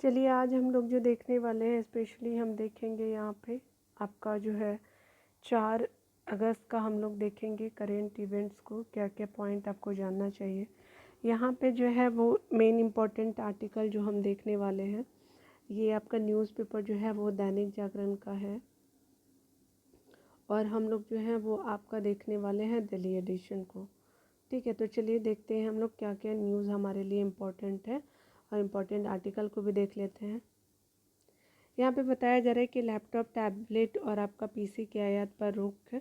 चलिए आज हम लोग जो देखने वाले हैं स्पेशली हम देखेंगे यहाँ पे आपका जो है 4 अगस्त का हम लोग देखेंगे करेंट इवेंट्स को, क्या क्या पॉइंट आपको जानना चाहिए। यहाँ पे जो है वो मेन इम्पॉर्टेंट आर्टिकल जो हम देखने वाले हैं, ये आपका न्यूज़पेपर जो है वो दैनिक जागरण का है और हम लोग जो है वो आपका देखने वाले हैं दिल्ली एडिशन को। ठीक है, तो चलिए देखते हैं हम लोग क्या क्या न्यूज़ हमारे लिए इम्पोर्टेंट है और इम्पोर्टेंट आर्टिकल को भी देख लेते हैं। यहाँ पे बताया जा रहा है कि लैपटॉप, टैबलेट और आपका पीसी की आयात पर रोक है।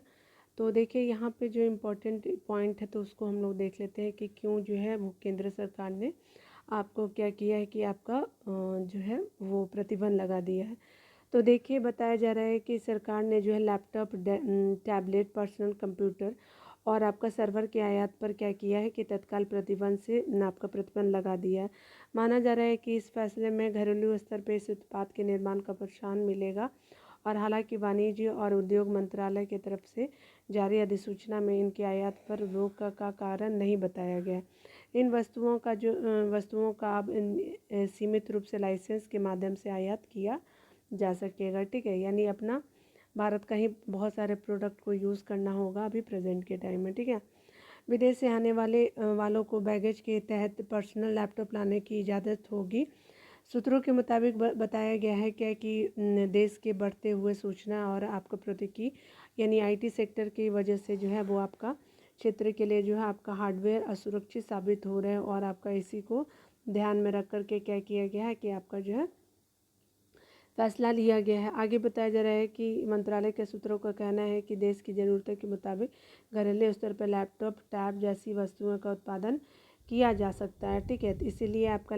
तो देखिए यहाँ पे जो इम्पोर्टेंट पॉइंट है तो उसको हम लोग देख लेते हैं कि क्यों जो है वो केंद्र सरकार ने आपको क्या किया है कि आपका जो है वो प्रतिबंध लगा दिया है। तो देखिए बताया जा रहा है कि सरकार ने जो है लैपटॉप, टैबलेट, पर्सनल कंप्यूटर और आपका सर्वर के आयात पर क्या किया है कि तत्काल प्रतिबंध से आपका प्रतिबंध लगा दिया है। माना जा रहा है कि इस फैसले में घरेलू स्तर पर इस उत्पाद के निर्माण का प्रोत्साहन मिलेगा और हालांकि वाणिज्य और उद्योग मंत्रालय की तरफ से जारी अधिसूचना में इनकी आयात पर रोक का कारण नहीं बताया गया। इन वस्तुओं का अब सीमित रूप से लाइसेंस के माध्यम से आयात किया जा सकेगा। ठीक है, यानी अपना भारत का ही बहुत सारे प्रोडक्ट को यूज़ करना होगा अभी प्रेजेंट के टाइम में। ठीक है, विदेश से आने वालों को बैगेज के तहत पर्सनल लैपटॉप लाने की इजाज़त होगी। सूत्रों के मुताबिक बताया गया है क्या कि देश के बढ़ते हुए सूचना और आपका प्रौद्योगिकी यानी आईटी सेक्टर की वजह से जो है वो आपका क्षेत्र के लिए जो है आपका हार्डवेयर असुरक्षित साबित हो रहे हैं और आपका इसी को ध्यान में रख कर के क्या किया गया है कि आपका जो है फैसला लिया गया है। आगे बताया जा रहा है कि मंत्रालय के सूत्रों का कहना है कि देश की ज़रूरतों के मुताबिक घरेलू स्तर पर लैपटॉप, टैब जैसी वस्तुओं का उत्पादन किया जा सकता है। ठीक है, तो इसीलिए आपका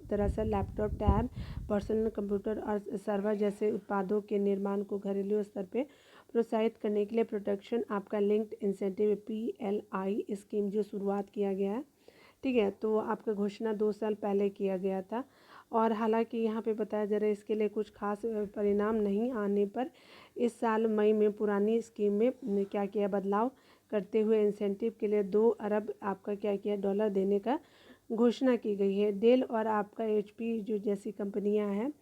दरअसल लैपटॉप, टैब, पर्सनल कंप्यूटर और सर्वर जैसे उत्पादों के निर्माण को घरेलू स्तर पर प्रोत्साहित करने के लिए प्रोटेक्शन आपका लिंक्ड इंसेंटिव PLI स्कीम जो शुरुआत किया गया है। ठीक है, तो आपका घोषणा 2 साल पहले किया गया था और हालांकि यहाँ पे बताया जा रहा है इसके लिए कुछ खास परिणाम नहीं आने पर इस साल मई में पुरानी स्कीम में क्या किया बदलाव करते हुए इंसेंटिव के लिए 2 अरब आपका क्या किया डॉलर देने का घोषणा की गई है। डेल और आपका HP जो जैसी कंपनियां हैं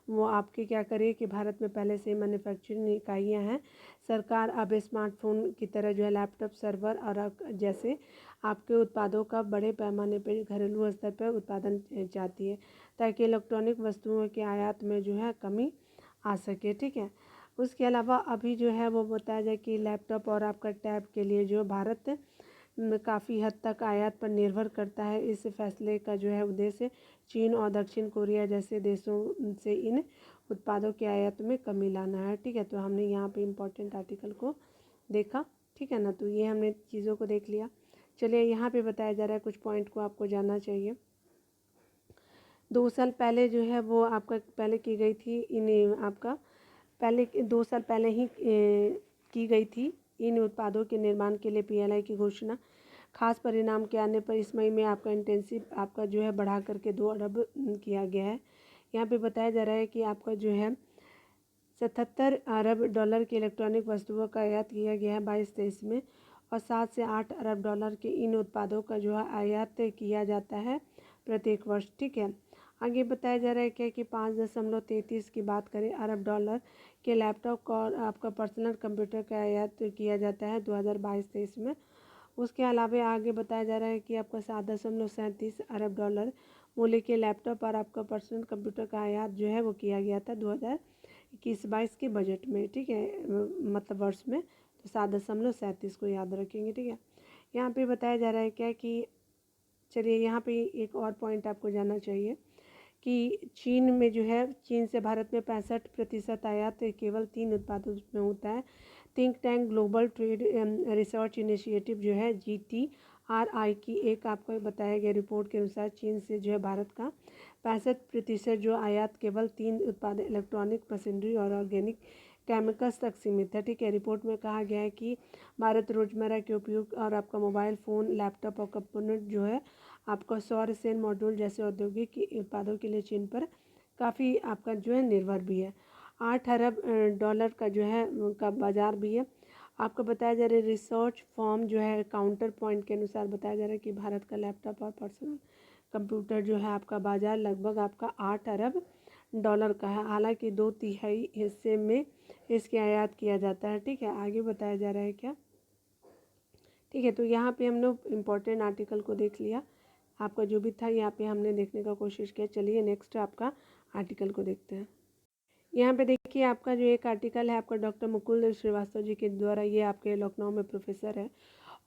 वो आपके क्या करें कि भारत में पहले से मैन्युफैक्चरिंग इकाइयाँ हैं। सरकार अब स्मार्टफोन की तरह जो है लैपटॉप, सर्वर और जैसे आपके उत्पादों का बड़े पैमाने पर घरेलू स्तर पर उत्पादन चाहती है ताकि इलेक्ट्रॉनिक वस्तुओं के आयात में जो है कमी आ सके। ठीक है, उसके अलावा अभी जो है वो बताया जाए कि लैपटॉप और आपका टैब के लिए जो भारत काफ़ी हद तक आयात पर निर्भर करता है। इस फैसले का जो है उद्देश्य चीन और दक्षिण कोरिया जैसे देशों से इन उत्पादों के आयात में कमी लाना है। ठीक है, तो हमने यहाँ पे इम्पोर्टेंट आर्टिकल को देखा। ठीक है ना, तो ये हमने चीज़ों को देख लिया। चलिए यहाँ पे बताया जा रहा है कुछ पॉइंट को आपको जानना चाहिए। 2 साल पहले जो है वो आपका पहले की गई थी आपका पहले 2 साल पहले ही की गई थी इन उत्पादों के निर्माण के लिए PLI की घोषणा। खास परिणाम के आने पर इस मई में आपका इंटेंसिव आपका जो है बढ़ा करके 2 अरब किया गया है। यहाँ पे बताया जा रहा है कि आपका जो है 77 अरब डॉलर की इलेक्ट्रॉनिक वस्तुओं का आयात किया गया है 22-23 में और 7 से 8 अरब डॉलर के इन उत्पादों का जो है आयात किया जाता है प्रत्येक वर्ष। ठीक है, आगे बताया जा रहा है क्या कि 5.33 की बात करें अरब डॉलर के लैपटॉप और आपका पर्सनल कंप्यूटर का आयात किया जाता है 2022-23 में। उसके अलावा आगे बताया जा रहा है कि आपका 7.37 अरब डॉलर मूल्य के लैपटॉप और आपका पर्सनल कंप्यूटर का आयात जो है वो किया गया था 2021-22 के बजट में। ठीक है, मतलब वर्ष में, तो 7.37 को याद रखेंगे। ठीक है, यहाँ पे बताया जा रहा है क्या कि चलिए यहाँ पे एक और पॉइंट आपको जानना चाहिए कि चीन में जो है चीन से भारत में 65% आयात केवल 3 उत्पादों में होता है। Think tank global trade research initiative जो है GTRI की एक आपको बताया गया रिपोर्ट के अनुसार चीन से जो है भारत का 65% जो आयात केवल 3 उत्पाद इलेक्ट्रॉनिक, मशीनरी और ऑर्गेनिक केमिकल्स तक सीमित है। ठीक है, रिपोर्ट में कहा गया है कि भारत रोजमर्रा के उपयोग और आपका मोबाइल फ़ोन, लैपटॉप और कंपोनेंट जो है आपका सौर सेल मॉड्यूल जैसे औद्योगिक उत्पादों के लिए चीन पर काफ़ी आपका जो है निर्भर भी है। 8 अरब डॉलर का जो है का बाज़ार भी है। आपको बताया जा रहा है रिसर्च फॉर्म जो है काउंटर पॉइंट के अनुसार बताया जा रहा है कि भारत का लैपटॉप और पर्सनल कंप्यूटर जो है आपका बाज़ार लगभग आपका 8 अरब डॉलर का है। हालांकि 2/3 हिस्से में इसकी आयात किया जाता है। ठीक है, आगे बताया जा रहा है क्या। ठीक है, तो यहाँ पे हम लोग इम्पोर्टेंट आर्टिकल को देख लिया। आपका जो भी था यहाँ पे हमने देखने का कोशिश किया। चलिए नेक्स्ट आपका आर्टिकल को देखते हैं। यहाँ पे देखिए आपका जो एक आर्टिकल है आपका डॉक्टर मुकुल श्रीवास्तव जी के द्वारा, ये आपके लखनऊ में प्रोफेसर है।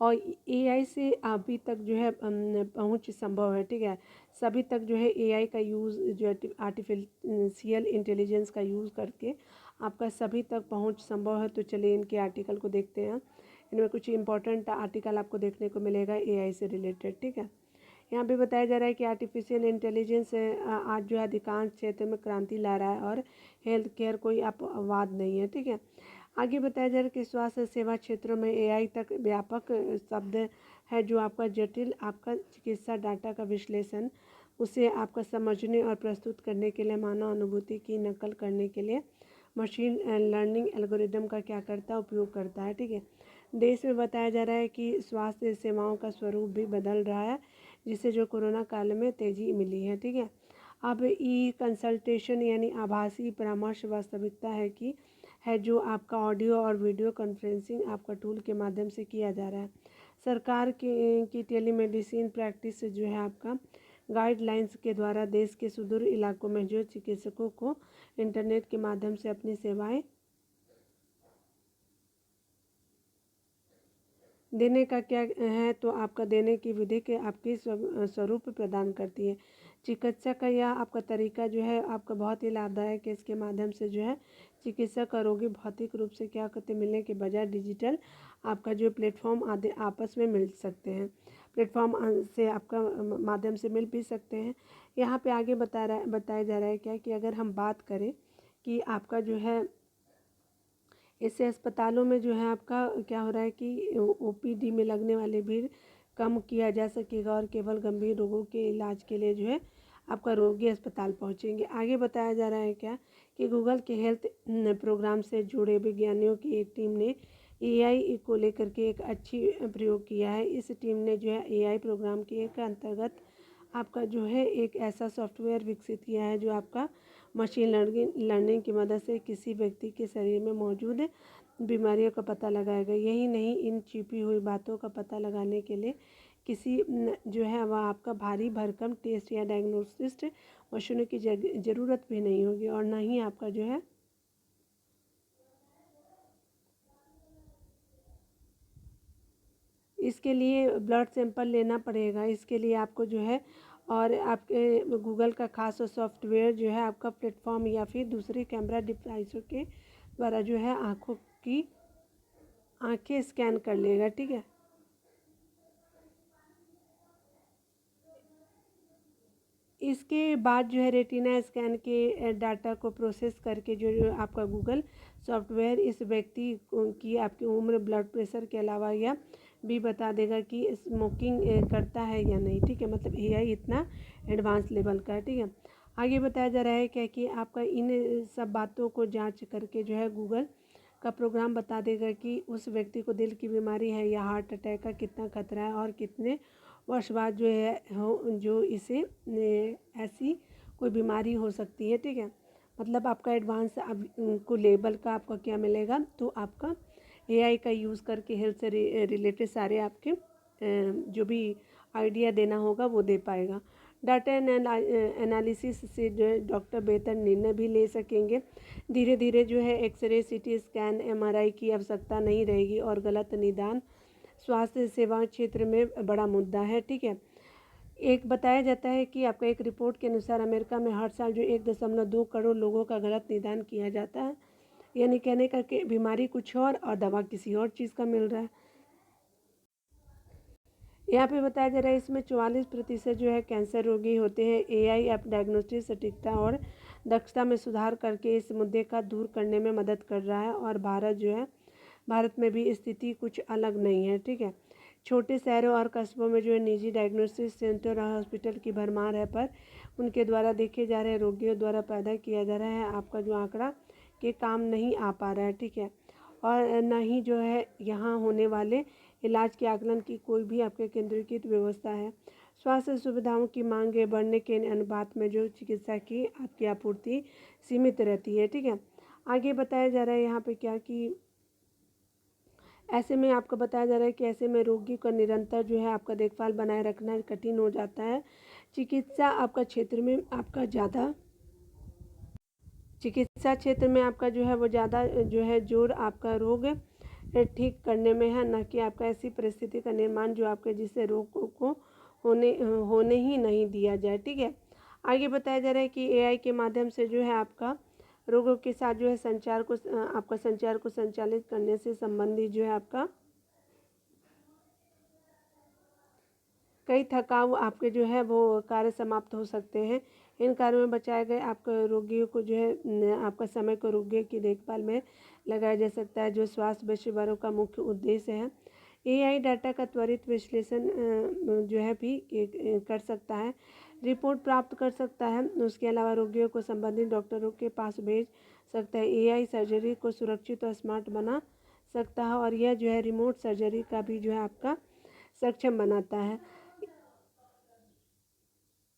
और एआई से अभी तक जो है पहुँच संभव है। ठीक है, सभी तक जो है एआई का यूज़, जो आर्टिफिशियल इंटेलिजेंस का यूज़ करके आपका सभी तक पहुँच संभव है। तो चलिए इनके आर्टिकल को देखते हैं। इनमें कुछ इंपॉर्टेंट आर्टिकल आपको देखने को मिलेगा एआई से रिलेटेड। ठीक है, यहाँ पे बताया जा रहा है कि आर्टिफिशियल इंटेलिजेंस आज जो है अधिकांश क्षेत्र में क्रांति ला रहा है और हेल्थ केयर कोई अपवाद नहीं है। ठीक है, आगे बताया जा रहा है कि स्वास्थ्य सेवा क्षेत्रों में एआई तक व्यापक शब्द है, जो आपका जटिल आपका चिकित्सा डाटा का विश्लेषण, उसे आपका समझने और प्रस्तुत करने के लिए मानव अनुभूति की नकल करने के लिए मशीन लर्निंग एल्गोरिदम का क्या करता है, उपयोग करता है। ठीक है, देश में बताया जा रहा है कि स्वास्थ्य सेवाओं का स्वरूप भी बदल रहा है, जिसे जो कोरोना काल में तेज़ी मिली है। ठीक है, अब ई कंसल्टेशन यानी आभासी परामर्श वास्तविकता है कि जो आपका ऑडियो और वीडियो कॉन्फ्रेंसिंग आपका टूल के माध्यम से किया जा रहा है। सरकार की टेलीमेडिसिन प्रैक्टिस जो है आपका गाइडलाइंस के द्वारा देश के सुदूर इलाकों में जो चिकित्सकों को इंटरनेट के माध्यम से अपनी सेवाएं देने का क्या है, तो आपका देने की विधि के आपकी स्वरूप प्रदान करती है। चिकित्सा का यह आपका तरीका जो है आपका बहुत ही लाभदायक है। इसके माध्यम से जो है चिकित्सक और रोगी भौतिक रूप से क्या करते मिलने के बजाय डिजिटल आपका जो प्लेटफॉर्म आदि आपस में मिल सकते हैं। प्लेटफॉर्म से आपका माध्यम से मिल भी सकते हैं। यहाँ पे आगे बताया जा रहा है क्या कि अगर हम बात करें कि आपका जो है इससे अस्पतालों में जो है आपका क्या हो रहा है कि ओपीडी में लगने वाले भीड़ कम किया जा सकेगा और केवल गंभीर रोगों के इलाज के लिए जो है आपका रोगी अस्पताल पहुंचेंगे। आगे बताया जा रहा है क्या कि गूगल के हेल्थ प्रोग्राम से जुड़े विज्ञानियों की एक टीम ने एआई को लेकर के एक अच्छी प्रयोग किया है। इस टीम ने जो है एआई प्रोग्राम के एक अंतर्गत आपका जो है एक ऐसा सॉफ्टवेयर विकसित किया है जो आपका मशीन लर्निंग की मदद से किसी व्यक्ति के शरीर में मौजूद बीमारियों का पता लगाएगा। यही नहीं, इन छिपी हुई बातों का पता लगाने के लिए किसी जो है वह आपका भारी भरकम टेस्ट या डायग्नोसिस मशीनों की ज़रूरत भी नहीं होगी, और ना ही आपका जो है इसके लिए ब्लड सैंपल लेना पड़ेगा। इसके लिए आपको जो है और आपके गूगल का खास सॉफ्टवेयर जो है आपका प्लेटफॉर्म या फिर दूसरे कैमरा डिवाइसों के द्वारा जो है आँखें स्कैन कर लेगा। ठीक है, इसके बाद जो है रेटिना स्कैन के डाटा को प्रोसेस करके जो आपका गूगल सॉफ्टवेयर इस व्यक्ति की आपकी उम्र, ब्लड प्रेशर के अलावा यह भी बता देगा कि स्मोकिंग करता है या नहीं। ठीक है, मतलब एआई इतना एडवांस लेवल का है। ठीक है, आगे बताया जा रहा है क्या कि आपका इन सब बातों को जांच करके जो है गूगल का प्रोग्राम बता देगा कि उस व्यक्ति को दिल की बीमारी है या हार्ट अटैक का कितना खतरा है और कितने वर्ष बाद जो है जो इसे ऐसी कोई बीमारी हो सकती है। ठीक है, मतलब आपका एडवांस अब को लेवल का आपका क्या मिलेगा, तो आपका एआई का यूज़ करके हेल्थ से रिलेटेड सारे आपके जो भी आइडिया देना होगा वो दे पाएगा। डाटा एनालिसिस से जो है डॉक्टर बेहतर निर्णय भी ले सकेंगे। धीरे धीरे जो है एक्सरे, सीटी स्कैन, एमआरआई की आवश्यकता नहीं रहेगी और गलत निदान स्वास्थ्य सेवा क्षेत्र में बड़ा मुद्दा है। ठीक है, एक बताया जाता है कि आपका एक रिपोर्ट के अनुसार अमेरिका में हर साल जो 1.2 करोड़ लोगों का गलत निदान किया जाता है, यानी कहने का कि बीमारी कुछ और दवा किसी और चीज़ का मिल रहा है। यहाँ पे बताया जा रहा है इसमें 44% जो है कैंसर रोगी होते हैं। एआई अब डायग्नोस्टिक सटीकता और दक्षता में सुधार करके इस मुद्दे का दूर करने में मदद कर रहा है, और भारत में भी स्थिति कुछ अलग नहीं है। ठीक है, छोटे शहरों और कस्बों में जो है निजी डायग्नोस्टिक सेंटर और हॉस्पिटल की भरमार है, पर उनके द्वारा देखे जा रहे रोगियों द्वारा पैदा किया जा रहा है आपका जो आंकड़ा के काम नहीं आ पा रहा है। ठीक है, और न ही जो है यहाँ होने वाले इलाज के आकलन की कोई भी आपके केंद्रीकृत व्यवस्था है। स्वास्थ्य सुविधाओं की मांग बढ़ने के अनुपात में जो चिकित्सा की आपकी आपूर्ति सीमित रहती है। ठीक है, आगे बताया जा रहा है यहाँ पे क्या कि ऐसे में आपको बताया जा रहा है कि ऐसे में रोगी का निरंतर जो है आपका देखभाल बनाए रखना कठिन हो जाता है। चिकित्सा आपका क्षेत्र में आपका ज़्यादा चिकित्सा क्षेत्र में आपका जो है वो ज़्यादा जो है जोर आपका रोग ठीक करने में है, न कि आपका ऐसी परिस्थिति का निर्माण जो आपके जिससे रोग को होने ही नहीं दिया जाए। ठीक है, आगे बताया जा रहा है कि एआई के माध्यम से जो है आपका रोगों के साथ जो है आपका संचार को संचालित करने से संबंधित जो है आपका कई थकाऊ आपके जो है वो कार्य समाप्त हो सकते हैं। इन कार्यों में बचाए गए आपके रोगियों को जो है आपका समय को रोगियों की देखभाल में लगाया जा सकता है, जो स्वास्थ्य पेशेवरों का मुख्य उद्देश्य है। एआई डाटा का त्वरित विश्लेषण जो है भी कर सकता है, रिपोर्ट प्राप्त कर सकता है। उसके अलावा रोगियों को संबंधित डॉक्टरों के पास भेज सकता है। एआई सर्जरी को सुरक्षित और स्मार्ट बना सकता है, और यह जो है रिमोट सर्जरी का भी जो है आपका सक्षम बनाता है,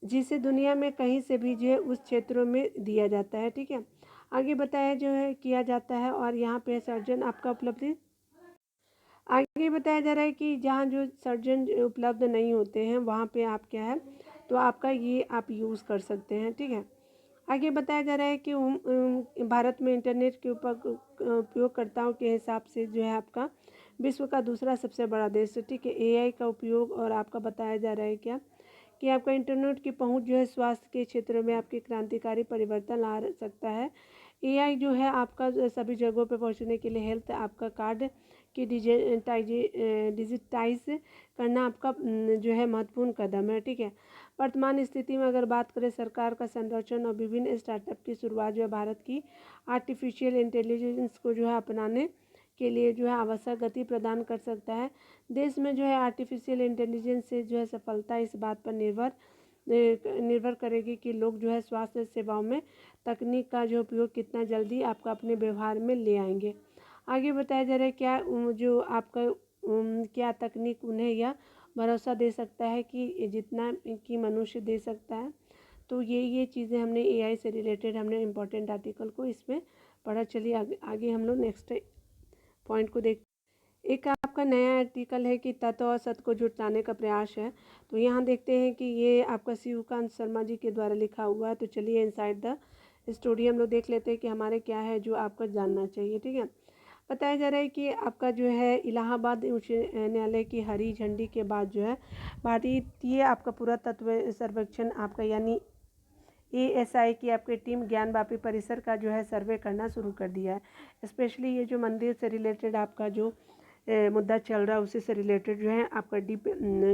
जिसे दुनिया में कहीं से भी जो है उस क्षेत्रों में दिया जाता है। ठीक है, आगे बताया जो है किया जाता है, और यहाँ पे सर्जन आपका उपलब्ध आगे बताया जा रहा है कि जहाँ जो सर्जन उपलब्ध नहीं होते हैं वहाँ पे आप क्या है तो आपका ये आप यूज़ कर सकते हैं। ठीक है, आगे बताया जा रहा है कि भारत में इंटरनेट के उपयोगकर्ताओं के हिसाब से जो है आपका विश्व का दूसरा सबसे बड़ा देश है। ठीक है, एआई का उपयोग और आपका बताया जा रहा है क्या कि आपका इंटरनेट की पहुंच जो है स्वास्थ्य के क्षेत्र में आपके क्रांतिकारी परिवर्तन ला सकता है। एआई जो है आपका सभी जगहों पर पहुंचने के लिए हेल्थ आपका कार्ड की डिजिटाइज करना आपका जो है महत्वपूर्ण कदम है। ठीक है, वर्तमान स्थिति में अगर बात करें सरकार का संरक्षण और विभिन्न स्टार्टअप की शुरुआत जो है भारत की आर्टिफिशियल इंटेलिजेंस को जो है अपनाने के लिए जो है आवश्यक गति प्रदान कर सकता है। देश में जो है आर्टिफिशियल इंटेलिजेंस से जो है सफलता इस बात पर निर्भर करेगी कि लोग जो है स्वास्थ्य सेवाओं में तकनीक का जो उपयोग कितना जल्दी आपका अपने व्यवहार में ले आएंगे। आगे बताया जा रहा है क्या जो आपका क्या तकनीक उन्हें यह भरोसा दे सकता है कि जितना कि मनुष्य दे सकता है। तो ये चीज़ें हमने एआई से रिलेटेड हमने इम्पोर्टेंट आर्टिकल को इसमें पढ़ा। चलिए आगे हम लोग नेक्स्ट पॉइंट को देख। एक आपका नया आर्टिकल है कि तत्व और सत्य को जुटाने का प्रयास है। तो यहाँ देखते हैं कि ये आपका शिवकांत शर्मा जी के द्वारा लिखा हुआ है। तो चलिए इनसाइड द स्टोरी हम लोग देख लेते हैं कि हमारे क्या है जो आपको जानना चाहिए। ठीक है, बताया जा रहा है कि आपका जो है इलाहाबाद उच्च न्यायालय की हरी झंडी के बाद जो है भारतीय आपका पुरातत्व सर्वेक्षण आपका यानी एएसआई की आपकी टीम ज्ञानवापी परिसर का जो है सर्वे करना शुरू कर दिया है। स्पेशली ये जो मंदिर से रिलेटेड आपका जो मुद्दा चल रहा है उसी से रिलेटेड जो है आपका डीप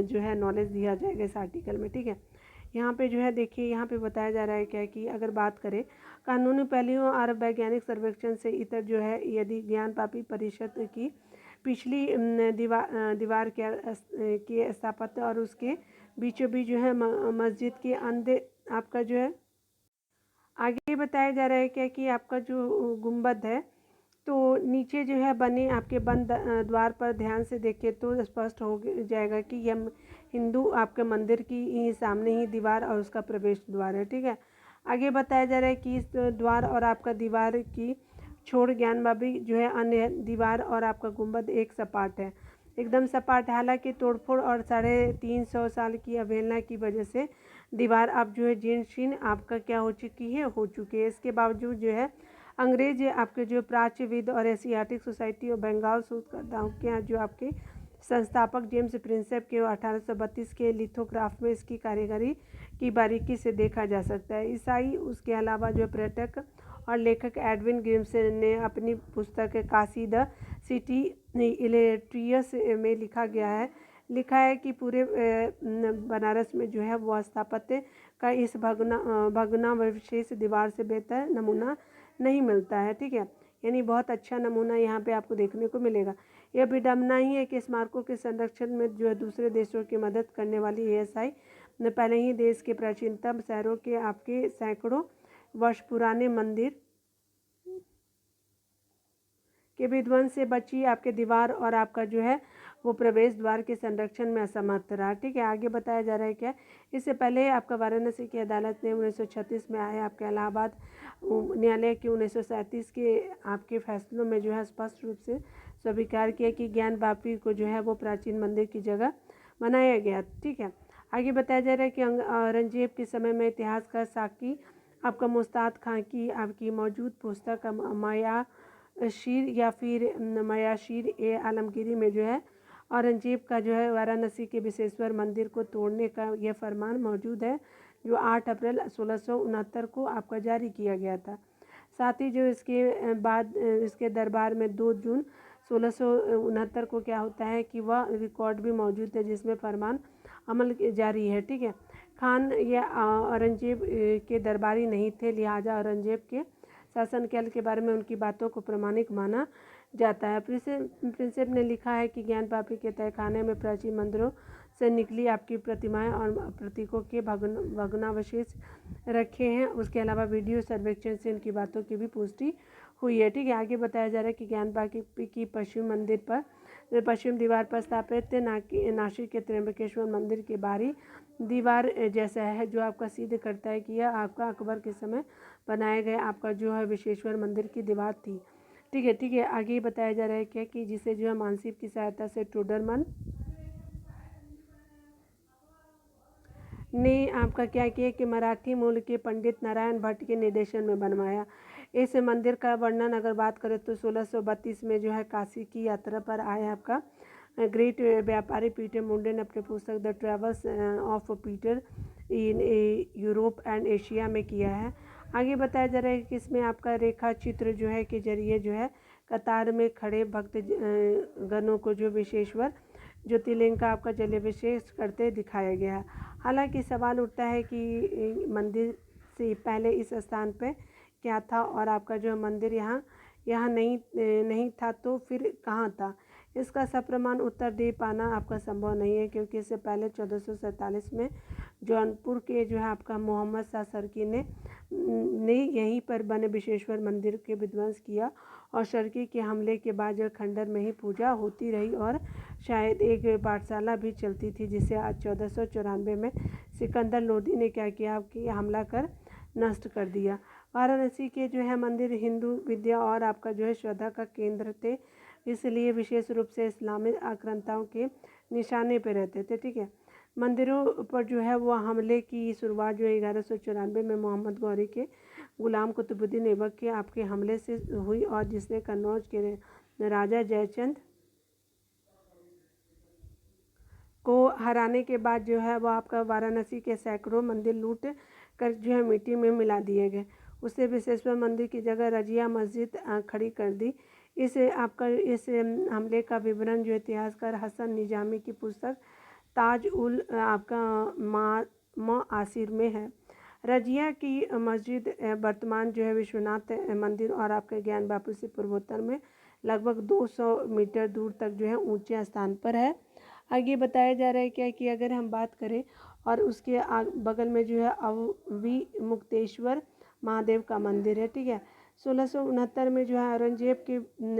जो है नॉलेज दिया जाएगा इस आर्टिकल में। ठीक है, यहाँ पे जो है देखिए यहाँ पे बताया जा रहा है क्या कि अगर बात करें कानूनी पहलुओं और वैज्ञानिक सर्वेक्षण से इतर जो है यदि ज्ञानवापी परिषद की पिछली दीवार के स्थापत्य और उसके बीचों बीच जो है मस्जिद के अंदर आपका जो है आगे बताया जा रहा है क्या कि आपका जो गुंबद है तो नीचे जो है बने आपके बंद द्वार पर ध्यान से देखें तो स्पष्ट हो जाएगा कि यह हिंदू आपके मंदिर की सामने ही दीवार और उसका प्रवेश द्वार है। ठीक है, आगे बताया जा रहा है कि इस द्वार और आपका दीवार की छोड़ ज्ञानवापी जो है अन्य दीवार और आपका गुंबद एक सपाट है, एकदम सपाट। हालांकि तोड़फोड़ और 350 साल की अवहेलना की वजह से दीवार अब जो है जीर्ण शीर्ण आपका क्या हो चुकी है। इसके बावजूद जो है अंग्रेज आपके जो प्राच्यविद और एशियाटिक सोसाइटी और बंगाल शोधकर्ताओं के यहाँ जो आपके संस्थापक जेम्स प्रिंसेप के 1832 के लिथोग्राफ में इसकी कारीगरी की बारीकी से देखा जा सकता है। ईसाई उसके अलावा जो पर्यटक और लेखक एडविन ग्रिम्सन ने अपनी पुस्तक काशी द सिटी इलेट्रियस में लिखा है कि पूरे बनारस में जो है वो स्थापत्य का इस भग्नावशेष दीवार से बेहतर नमूना नहीं मिलता है। ठीक है, यानी बहुत अच्छा नमूना यहाँ पे आपको देखने को मिलेगा। यह विडम्बना ही है कि स्मारकों के संरक्षण में जो है दूसरे देशों की मदद करने वाली एएसआई ने पहले ही देश के प्राचीनतम शहरों के आपके सैकड़ों वर्ष पुराने मंदिर के विध्वंस से बची आपके दीवार और आपका जो है वो प्रवेश द्वार के संरक्षण में असमर्थ रहा। ठीक है, आगे बताया जा रहा है क्या, इससे पहले आपका वाराणसी की अदालत ने 1936 में आए आपके इलाहाबाद न्यायालय के 1937 के आपके फैसलों में जो है स्पष्ट रूप से स्वीकार किया कि ज्ञान वापी को जो है वो प्राचीन मंदिर की जगह बनाया गया। ठीक है, आगे बताया जा रहा है कि औरंगजेब के समय में इतिहासकार साकी आपका मुस्ताद खां की आपकी मौजूद पुस्तक माया शीर या फिर मयाशीर ए आलमगीरी में जो है औरंगजेब का जो है वाराणसी के विश्वेश्वर मंदिर को तोड़ने का यह फरमान मौजूद है, जो 8 अप्रैल 1669 को आपका जारी किया गया था। साथ ही जो इसके बाद इसके दरबार में 2 जून 1669 को क्या होता है कि वह रिकॉर्ड भी मौजूद है जिसमें फरमान अमल जारी है। ठीक है, खान या औरंगजेब के दरबारी नहीं थे, लिहाजा औरंगजेब के शासनकाल के बारे में उनकी बातों को प्रमाणिक माना जाता है। प्रिंसेप ने लिखा है कि ज्ञान वापी के तहखाने में प्राचीन मंदिरों से निकली आपकी प्रतिमाएं और प्रतीकों के भग्नावशेष रखे हैं। उसके अलावा वीडियो सर्वेक्षण से उनकी बातों की भी पुष्टि हुई है। ठीक है, आगे बताया जा रहा है कि ज्ञान वापी की पश्चिम मंदिर पर पश्चिम दीवार पर स्थापित नासिक के त्र्यंबकेश्वर मंदिर की बाहरी दीवार जैसा है, जो आपका सिद्ध करता है कि यह आपका अकबर के समय बनाए गए आपका जो है विश्वेश्वर मंदिर की दीवार थी। ठीक है, आगे बताया जा रहा है क्या कि जिसे जो है मानसिक की सहायता से टोडरमन ने आपका क्या किया कि मराठी मूल के पंडित नारायण भट्ट के निर्देशन में बनवाया। इस मंदिर का वर्णन अगर बात करें तो 1632 में जो है काशी की यात्रा पर आए आपका ग्रेट व्यापारी पीटर मुंडे ने अपने पुस्तक the travels of Peter in Europe and Asia में किया है। आगे बताया जा रहा है कि इसमें आपका रेखा चित्र जो है के जरिए जो है कतार में खड़े भक्त गणों को जो विश्वेश्वर ज्योतिर्लिंग का आपका जलाभिषेक करते दिखाया गया है। हालांकि सवाल उठता है कि मंदिर से पहले इस स्थान पे क्या था और आपका जो मंदिर यहाँ नहीं था तो फिर कहाँ था। इसका सप्रमाण उत्तर दे पाना आपका संभव नहीं है, क्योंकि इससे पहले 1447 में जौनपुर के जो है आपका मोहम्मद शाह सरकी ने यहीं पर बने विश्वेश्वर मंदिर के विध्वंस किया और सरकी के हमले के बाद जो खंडर में ही पूजा होती रही और शायद एक पाठशाला भी चलती थी, जिसे आज 1494 में सिकंदर लोदी ने क्या किया कि हमला कर नष्ट कर दिया। वाराणसी के जो है मंदिर हिंदू विद्या और आपका जो है श्रद्धा का केंद्र थे, इसलिए विशेष रूप से इस्लामी आक्रांताओं के निशाने पर रहते थे। ठीक है, मंदिरों पर जो है वो हमले की शुरुआत जो 1194 में मोहम्मद गौरी के गुलाम कुतुबुद्दीन ऐबक के आपके हमले से हुई और जिसने कन्नौज के राजा जयचंद को हराने के बाद जो है वो आपका वाराणसी के सैकड़ों मंदिर लूट कर जो है मिट्टी में मिला दिए गए। उससे विश्वेश्वर मंदिर की जगह रजिया मस्जिद खड़ी कर दी। इस हमले का विवरण जो इतिहासकार हसन निजामी की पुस्तक ताज उल आपका माआसिर में है। रजिया की मस्जिद वर्तमान जो है विश्वनाथ मंदिर और आपके ज्ञान वापी से पूर्वोत्तर में लगभग 200 मीटर दूर तक जो है ऊंचे स्थान पर है। आगे बताया जा रहा है क्या कि अगर हम बात करें और उसके बगल में जो है अवि मुक्तेश्वर महादेव का मंदिर है। ठीक है, 1669 में जो है औरंगजेब के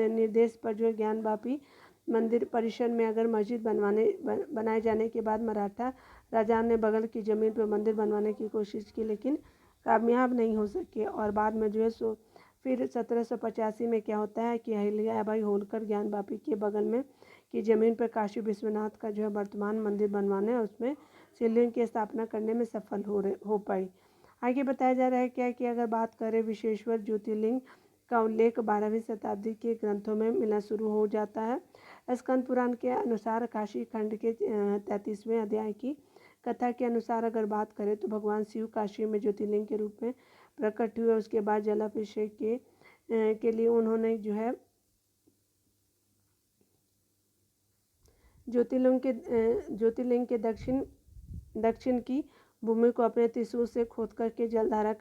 निर्देश पर जो है ज्ञान वापी मंदिर परिसर में अगर मस्जिद बनाए जाने के बाद मराठा राजा ने बगल की ज़मीन पर मंदिर बनवाने की कोशिश की, लेकिन कामयाब नहीं हो सके और बाद में जो है फिर 1785 में क्या होता है कि अहिल्याबाई होलकर ज्ञान वापी के बगल में की ज़मीन पर काशी विश्वनाथ का जो है वर्तमान मंदिर बनवाने और उसमें शिवलिंग की स्थापना करने में सफल हो पाई। आगे बताया जा रहा है क्या कि अगर बात करें विश्वेश्वर ज्योतिर्लिंग का उल्लेख 12वीं शताब्दी के ग्रंथों में मिलना शुरू हो जाता है। स्कंद पुराण के अनुसार काशी खंड के 33वें अध्याय की कथा के अनुसार अगर बात करें तो भगवान शिव काशी में ज्योतिर्लिंग के रूप में प्रकट हुए। उसके बाद जलाभिषेक के लिए उन्होंने जो है ज्योतिर्लिंग के दक्षिण की भूमि को अपने त्रिशूल से खोद करके जलधारा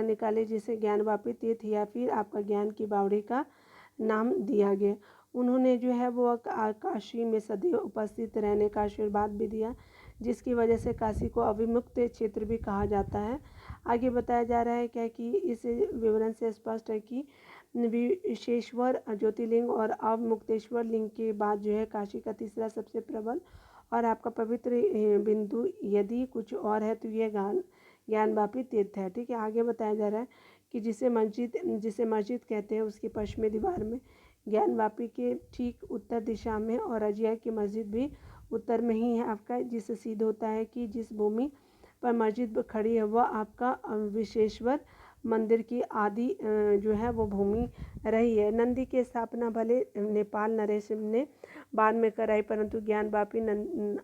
निकाली, जिसे ज्ञान वापी तीर्थ या फिर आपका ज्ञान की बावड़ी का नाम दिया गया। उन्होंने जो है वो काशी में सदैव उपस्थित रहने का आशीर्वाद भी दिया, जिसकी वजह से काशी को अविमुक्त क्षेत्र भी कहा जाता है। आगे बताया जा रहा है क्या कि इस विवरण से स्पष्ट है कि विशेश्वर ज्योतिर्लिंग और अवमुक्तेश्वर लिंग के बाद जो है काशी का तीसरा सबसे प्रबल और आपका पवित्र बिंदु यदि कुछ और है तो ये ज्ञानवापी तीर्थ है। ठीक है, आगे बताया जा रहा है कि जिसे मस्जिद कहते हैं उसकी पश्चिमी दीवार में ज्ञानवापी के ठीक उत्तर दिशा में और अजिया की मस्जिद भी उत्तर में ही है आपका, जिससे सिद्ध होता है कि जिस भूमि पर मस्जिद खड़ी है वह आपका विशेश्वर मंदिर की आदि जो है वो भूमि रही है। नंदी की स्थापना भले नेपाल नरेश ने बाद में कराई, परंतु ज्ञानवापी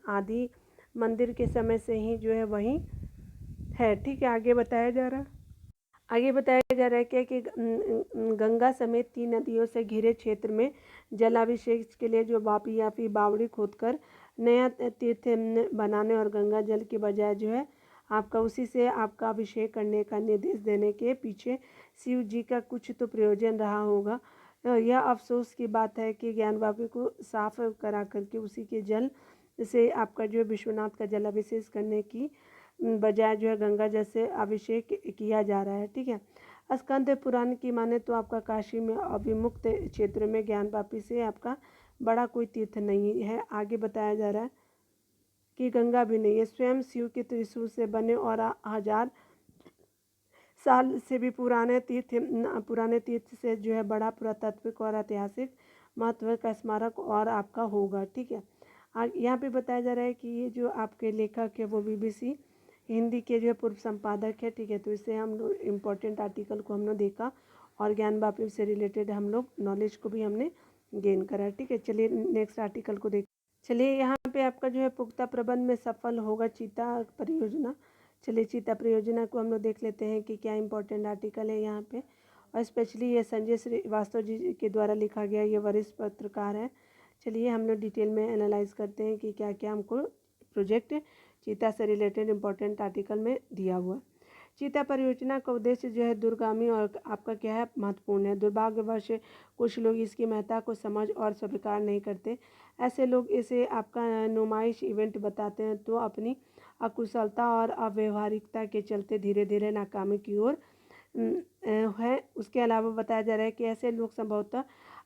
आदि मंदिर के समय से ही जो है वहीं है। ठीक है, आगे बताया जा रहा है क्या कि गंगा समेत 3 नदियों से घिरे क्षेत्र में जलाभिषेक के लिए जो वापी या फिर बावड़ी खोदकर नया तीर्थ बनाने और गंगा जल के बजाय जो है आपका उसी से आपका अभिषेक करने का निर्देश देने के पीछे शिव जी का कुछ तो प्रयोजन रहा होगा। यह अफसोस की बात है कि ज्ञानवापी को साफ करा करके उसी के जल से आपका जो है विश्वनाथ का जलाभिषेक करने की बजाय जो है गंगा जल से अभिषेक किया जा रहा है। ठीक है, स्कंद पुराण की माने तो आपका काशी में अभिमुक्त क्षेत्र में ज्ञानवापी से आपका बड़ा कोई तीर्थ नहीं है। आगे बताया जा रहा है कि गंगा भी नहीं है, स्वयं शिव के त्रिशूल से बने और 1000 साल से भी पुराने तीर्थ से जो है बड़ा पुरातात्विक और ऐतिहासिक महत्व का स्मारक और आपका होगा। ठीक है, यहाँ पे बताया जा रहा है कि ये जो आपके लेखक है वो BBC हिंदी के जो है पूर्व संपादक है। ठीक है, तो इससे हम लोग इम्पोर्टेंट आर्टिकल को हमने देखा और ज्ञानवापी से रिलेटेड हम लोग नॉलेज को भी हमने गेन करा। ठीक है, चलिए नेक्स्ट आर्टिकल को देख। चलिए यहाँ पे आपका जो है पुख्ता प्रबंध में सफल होगा चीता परियोजना। चलिए चीता परियोजना को हम लोग देख लेते हैं कि क्या इंपॉर्टेंट आर्टिकल है यहाँ पे, और स्पेशली ये संजय श्रीवास्तव जी के द्वारा लिखा गया ये वरिष्ठ पत्रकार है। चलिए हम लोग डिटेल में एनालाइज करते हैं कि क्या क्या हमको प्रोजेक्ट चीता से रिलेटेड इम्पोर्टेंट आर्टिकल में दिया हुआ। चीता परियोजना का उद्देश्य जो है दूरगामी और आपका क्या है महत्वपूर्ण है। दुर्भाग्यवश कुछ लोग इसकी महत्ता को समझ और स्वीकार नहीं करते। ऐसे लोग इसे आपका नुमाइश इवेंट बताते हैं तो अपनी अकुशलता और अव्यवहारिकता के चलते धीरे धीरे नाकामी की ओर है। उसके अलावा बताया जा रहा है कि ऐसे लोग संभवतः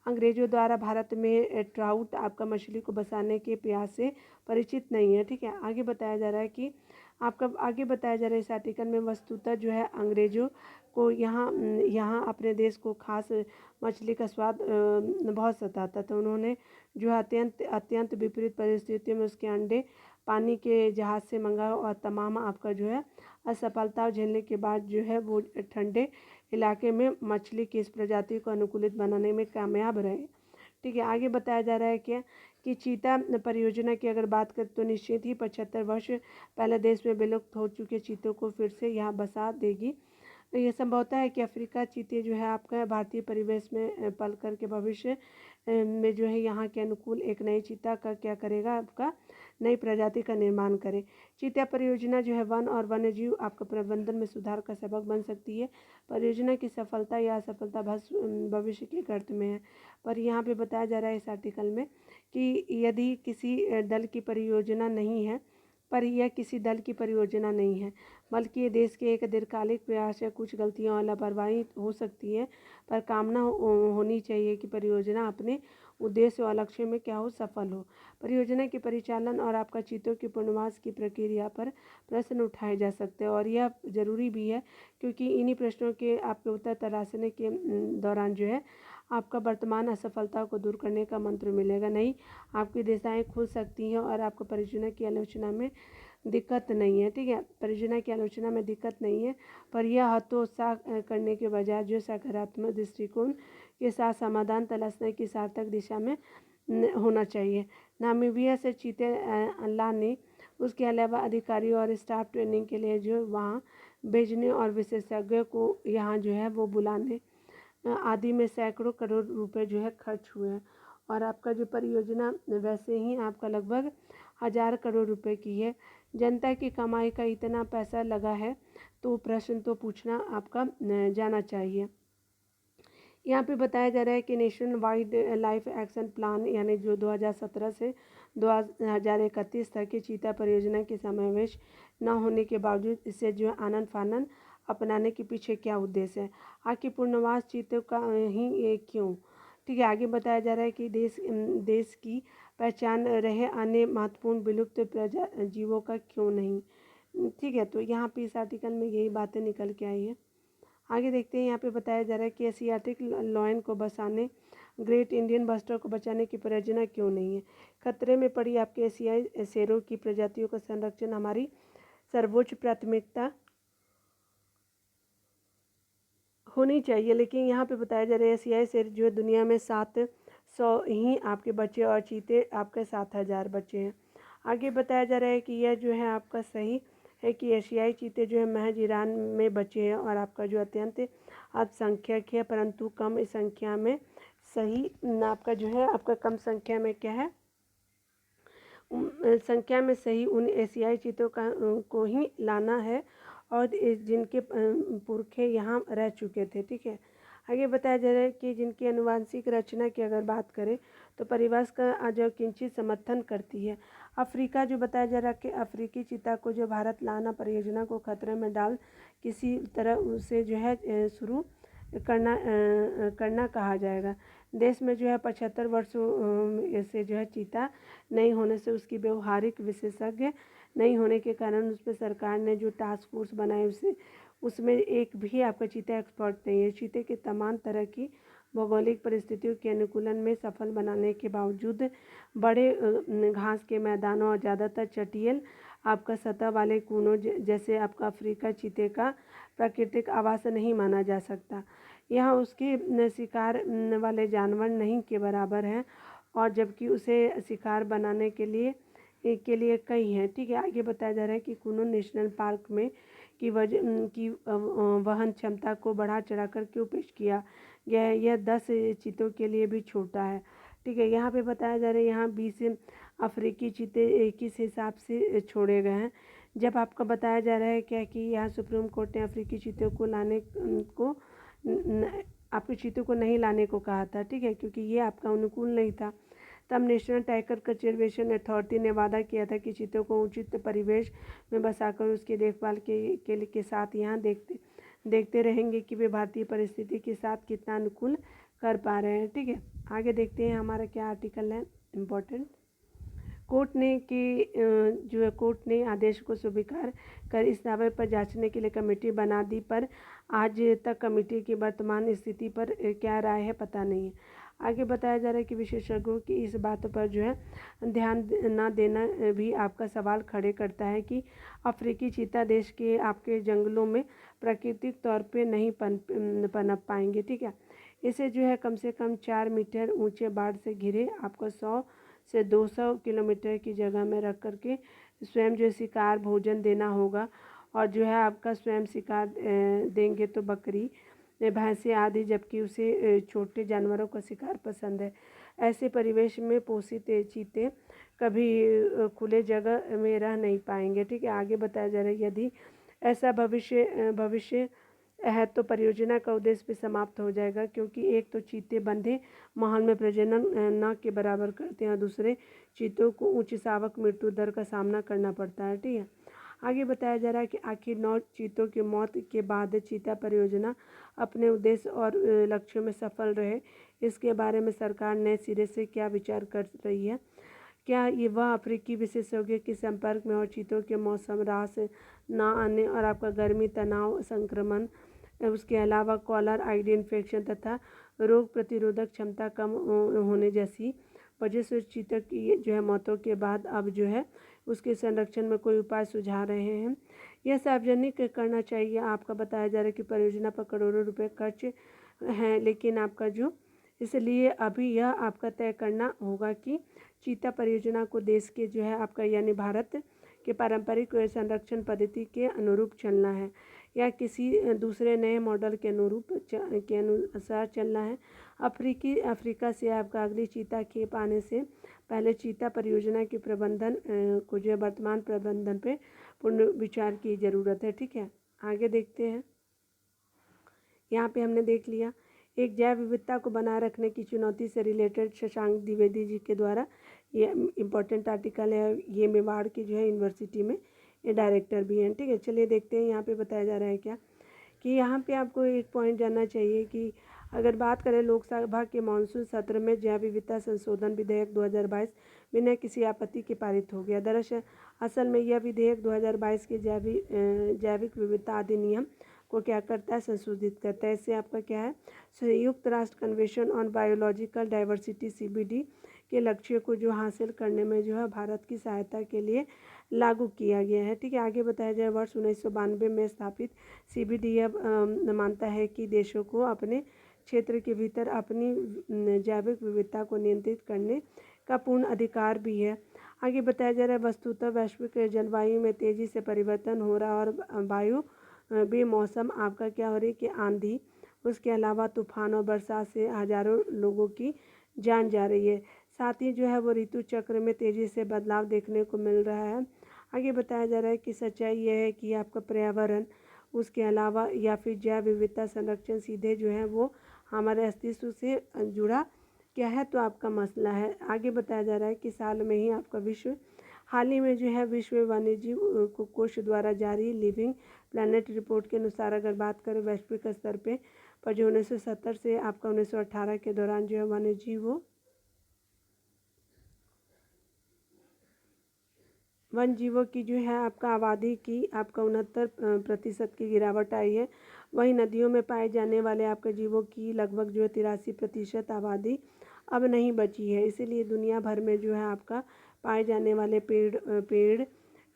अंग्रेजों द्वारा भारत में ट्राउट आपका मछली को बसाने के प्रयास से परिचित नहीं है। ठीक है, आगे बताया जा रहा है कि इस आर्टिकल में वस्तुतः जो है अंग्रेजों को यहाँ अपने देश को खास मछली का स्वाद बहुत सताता था। उन्होंने जो है अत्यंत विपरीत परिस्थितियों में उसके अंडे पानी के जहाज़ से मंगाया और तमाम आपका जो है असफलता झेलने के बाद जो है वो ठंडे इलाके में मछली की इस प्रजाति को अनुकूलित बनाने में कामयाब रहे। ठीक है, आगे बताया जा रहा है कि चीता परियोजना की अगर बात करें तो निश्चित ही 75 वर्ष पहले देश में विलुप्त हो चुके चीतों को फिर से यहाँ बसा देगी। ये संभवतः है कि अफ्रीका चीते जो है आपका भारतीय परिवेश में पल कर के भविष्य में जो है यहाँ के अनुकूल एक नई चीता का क्या करेगा आपका नई प्रजाति का निर्माण करे। चीता परियोजना जो है वन और वन्यजीव आपका प्रबंधन में सुधार का सबक बन सकती है। परियोजना की सफलता या असफलता भविष्य के गर्त में है। पर यहाँ पे बताया जा रहा है इस आर्टिकल में कि यदि किसी दल की परियोजना नहीं है, पर यह किसी दल की परियोजना नहीं है बल्कि ये देश के एक दीर्घकालिक प्रयास है। कुछ गलतियाँ और लापरवाही हो सकती है, पर कामना होनी चाहिए कि परियोजना अपने उद्देश्य और लक्ष्य में क्या हो सफल हो। परियोजना के परिचालन और आपका चीतों के पुनर्वास की प्रक्रिया पर प्रश्न उठाए जा सकते हैं और यह जरूरी भी है क्योंकि इन्हीं प्रश्नों के आपके उत्तर तलाशने के दौरान जो है आपका वर्तमान असफलता को दूर करने का मंत्र मिलेगा। नहीं, आपकी दिशाएं खुल सकती हैं और आपको परियोजना की आलोचना में दिक्कत नहीं है। ठीक है, परियोजना की आलोचना में दिक्कत नहीं है, पर यह हतोत्साह करने के बजाय जो सकारात्मक दृष्टिकोण के साथ समाधान तलाशने की सार्थक दिशा में होना चाहिए। नामीबिया से चीते लाने उसके अलावा अधिकारियों और स्टाफ ट्रेनिंग के लिए जो वहाँ भेजने और विशेषज्ञों को यहाँ जो है वो बुलाने आदि में सैकड़ों करोड़ रुपए जो है खर्च हुए हैं। और आपका जो परियोजना वैसे ही आपका लगभग 1000 करोड़ रुपए की है। जनता की कमाई का इतना पैसा लगा है तो प्रश्न तो पूछना आपका जाना चाहिए। यहाँ पे बताया जा रहा है कि national wide life action plan यानी जो 2017 से 2031 तक की चीता परियोजना के समावेश न होने के बावजूद इसे जो आनन फानन अपनाने के पीछे क्या उद्देश्य है, आखिर पूर्णवास चीतों का ही ये क्यों। ठीक है, आगे बताया जा रहा है कि देश की पहचान रहे अन्य महत्वपूर्ण विलुप्त जीवों का क्यों नहीं। ठीक है, तो यहाँ पे इस आर्टिकल में यही बातें निकल के आई है। आगे देखते हैं, यहाँ पे बताया जा रहा है कि एशियाटिक लॉयन को बचाने, ग्रेट इंडियन बस्टर को बचाने की परियोजना क्यों नहीं है। खतरे में पड़ी आपके एशियाई शेरों की प्रजातियों का संरक्षण हमारी सर्वोच्च प्राथमिकता होनी चाहिए। लेकिन यहाँ पे बताया जा रहा है एशियाई शेर जो है दुनिया में 700 ही आपके बचे और चीते आपके 7000 बचे हैं। आगे बताया जा रहा है कि यह जो है आपका सही है कि एशियाई चीते जो है महज ईरान में बचे हैं और आपका जो अत्यंत अल्पसंख्यक है, परंतु कम संख्या में सही आपका जो है आपका कम संख्या में क्या है संख्या में सही उन एशियाई चीतों का को ही लाना है और जिनके पुरखे यहाँ रह चुके थे। ठीक है, आगे बताया जा रहा है कि जिनकी आनुवंशिक रचना की अगर बात करें तो परिवास का जो किंचित समर्थन करती है। अफ्रीका जो बताया जा रहा है कि अफ्रीकी चीता को जो भारत लाना परियोजना को खतरे में डाल किसी तरह उसे जो है शुरू करना कहा जाएगा। देश में जो है 75 वर्षों से जो है चीता नहीं होने से उसकी व्यवहारिक विशेषज्ञ नहीं होने के कारण उस पर सरकार ने जो टास्क फोर्स बनाई उसमें एक भी आपका चीता एक्सपर्ट नहीं है। चीते के तमाम तरह की भौगोलिक परिस्थितियों के अनुकूलन में सफल बनाने के बावजूद बड़े घास के मैदानों और ज़्यादातर चटियल आपका सतह वाले कोनों जैसे आपका अफ्रीका चीते का प्राकृतिक आवास नहीं माना जा सकता। यह उसके शिकार वाले जानवर नहीं के बराबर है और जबकि उसे शिकार बनाने के लिए कई हैं। ठीक है, आगे बताया जा रहा है कि कुनो नेशनल पार्क में की वहन क्षमता को बढ़ा चढ़ाकर क्यों पेश किया गया है। यह 10 चीतों के लिए भी छोटा है। ठीक है, यहाँ पे बताया जा रहा है यहाँ 20 अफ्रीकी चीते किस हिसाब से छोड़े गए हैं। जब आपका बताया जा रहा है क्या कि यहाँ सुप्रीम कोर्ट ने अफ्रीकी चीतों को लाने को आपके चीतों को नहीं लाने को कहा था। ठीक है, क्योंकि ये आपका अनुकूल नहीं था। तब नेशनल टाइगर कंजर्वेशन अथॉरिटी ने वादा किया था कि चीतों को उचित परिवेश में बसाकर उसकी देखभाल के साथ यहाँ देखते रहेंगे कि वे भारतीय परिस्थिति के साथ कितना अनुकूल कर पा रहे हैं। ठीक है, आगे देखते हैं हमारा क्या आर्टिकल है इम्पोर्टेंट। कोर्ट ने आदेश को स्वीकार कर इस दावे पर जांचने के लिए कमेटी बना दी, पर आज तक कमेटी की वर्तमान स्थिति पर क्या राय है पता नहीं है। आगे बताया जा रहा है कि विशेषज्ञों की इस बात पर जो है ध्यान न देना भी आपका सवाल खड़े करता है कि अफ्रीकी चीता देश के आपके जंगलों में प्राकृतिक तौर पे नहीं पनप पाएंगे। ठीक है, इसे जो है कम से कम 4 मीटर ऊंचे बाढ़ से घिरे आपको 100 से 200 किलोमीटर की जगह में रख करके स्वयं जो शिकार भोजन देना होगा और जो है आपका स्वयं शिकार देंगे तो बकरी भैंसे आदि, जबकि उसे छोटे जानवरों का शिकार पसंद है। ऐसे परिवेश में पोषित चीते कभी खुले जगह में रह नहीं पाएंगे। ठीक है, आगे बताया जा रहा है यदि ऐसा भविष्य है तो परियोजना का उद्देश्य भी समाप्त हो जाएगा, क्योंकि एक तो चीते बंधे माहौल में प्रजनन न के बराबर करते हैं और दूसरे चीतों को उच्च शावक मृत्यु दर का सामना करना पड़ता है। ठीक है, आगे बताया जा रहा है कि आखिर 9 चीतों की मौत के बाद चीता परियोजना अपने उद्देश्य और लक्ष्यों में सफल रहे, इसके बारे में सरकार नए सिरे से क्या विचार कर रही है। क्या ये वह अफ्रीकी विशेषज्ञ के संपर्क में और चीतों के मौसम रास न आने और आपका गर्मी तनाव संक्रमण, उसके अलावा कॉलर आईडी इन्फेक्शन तथा रोग प्रतिरोधक क्षमता कम होने जैसी वजह से चीता की जो है मौतों के बाद अब जो है उसके संरक्षण में कोई उपाय सुझा रहे हैं। यह सार्वजनिक करना चाहिए। आपका बताया जा रहा है कि परियोजना पर करोड़ों रुपए खर्च हैं, लेकिन आपका जो इसलिए अभी यह आपका तय करना होगा कि चीता परियोजना को देश के जो है आपका यानी भारत के पारंपरिक संरक्षण पद्धति के अनुरूप चलना है या किसी दूसरे नए मॉडल के अनुसार चलना है। अफ्रीका से आपका अगली चीता खेप आने से पहले चीता परियोजना के प्रबंधन को जो वर्तमान प्रबंधन पे पूर्ण विचार की ज़रूरत है। ठीक है, आगे देखते हैं। यहाँ पे हमने देख लिया एक जैव विविधता को बनाए रखने की चुनौती से रिलेटेड शशांक द्विवेदी जी के द्वारा ये इम्पोर्टेंट आर्टिकल है। ये मेवाड़ की जो है यूनिवर्सिटी में ये डायरेक्टर भी हैं। ठीक है, चलिए देखते हैं यहाँ पे बताया जा रहा है क्या कि यहाँ पे आपको एक पॉइंट जानना चाहिए कि अगर बात करें लोकसभा के मानसून सत्र में जैव विविधता संशोधन विधेयक 2022 बिना किसी आपत्ति के पारित हो गया। दरअसल असल में यह विधेयक 2022 के जैविक विविधता अधिनियम को क्या करता है, संशोधित करता है। इससे आपका क्या है, संयुक्त राष्ट्र convention on biological diversity CBD के लक्ष्य को जो हासिल करने में जो है भारत की सहायता के लिए लागू किया गया है। ठीक है, आगे बताया जाए वर्ष 1992 में स्थापित CBD अब मानता है कि देशों को अपने क्षेत्र के भीतर अपनी जैविक विविधता को नियंत्रित करने का पूर्ण अधिकार भी है। आगे बताया जा रहा है वस्तुतः वैश्विक जलवायु में तेज़ी से परिवर्तन हो रहा और वायु बेमौसम आपका क्या हो रही है कि आंधी, उसके अलावा तूफान और बरसात से हजारों लोगों की जान जा रही है। साथ ही जो है वो ऋतु चक्र में तेज़ी से बदलाव देखने को मिल रहा है। आगे बताया जा रहा है कि सच्चाई यह है कि आपका पर्यावरण, उसके अलावा या फिर जैव विविधता संरक्षण सीधे जो है वो हमारे अस्तित्व से जुड़ा क्या है, तो आपका मसला है। आगे बताया जा रहा है कि साल में ही आपका हाल ही में जो है विश्व वन्यजीव कोष द्वारा जारी लिविंग प्लैनेट रिपोर्ट के अनुसार अगर बात करें वैश्विक स्तर पर जो 1970 से आपका 1918 के दौरान जो है वन जीवों की जो है आपका आबादी की आपका 69% की गिरावट आई है। वहीं नदियों में पाए जाने वाले आपके जीवों की लगभग जो है 83% आबादी अब नहीं बची है। इसीलिए दुनिया भर में जो है आपका पाए जाने वाले पेड़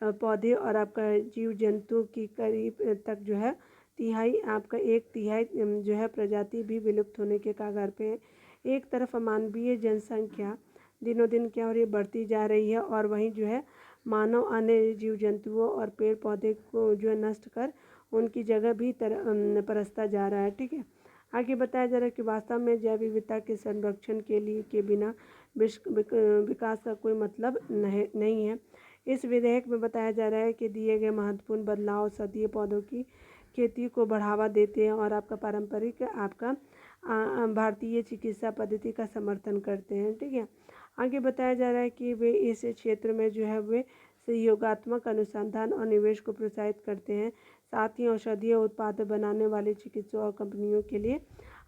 पौधे और आपका जीव जंतु की करीब तक जो है आपका 1/3 जो है प्रजाति भी विलुप्त होने के कगार पे है। एक तरफ मानवीय जनसंख्या दिनों दिन क्या हो रही है, बढ़ती जा रही है, और वहीं जो है मानव अन्य जीव जंतुओं और पेड़ पौधे को जो है नष्ट कर उनकी जगह भी परसता जा रहा है। ठीक है, आगे बताया जा रहा है कि वास्तव में जैव विविधता के संरक्षण के बिना विकास का कोई मतलब नहीं है। इस विधेयक में बताया जा रहा है कि दिए गए महत्वपूर्ण बदलाव औषधीय पौधों की खेती को बढ़ावा देते हैं और आपका पारंपरिक आपका भारतीय चिकित्सा पद्धति का समर्थन करते हैं। ठीक है, आगे बताया जा रहा है कि वे इस क्षेत्र में जो है वे सहयोगात्मक अनुसंधान और निवेश को प्रोत्साहित करते हैं। साथ ही औषधीय उत्पाद बनाने वाले चिकित्सकों और कंपनियों के लिए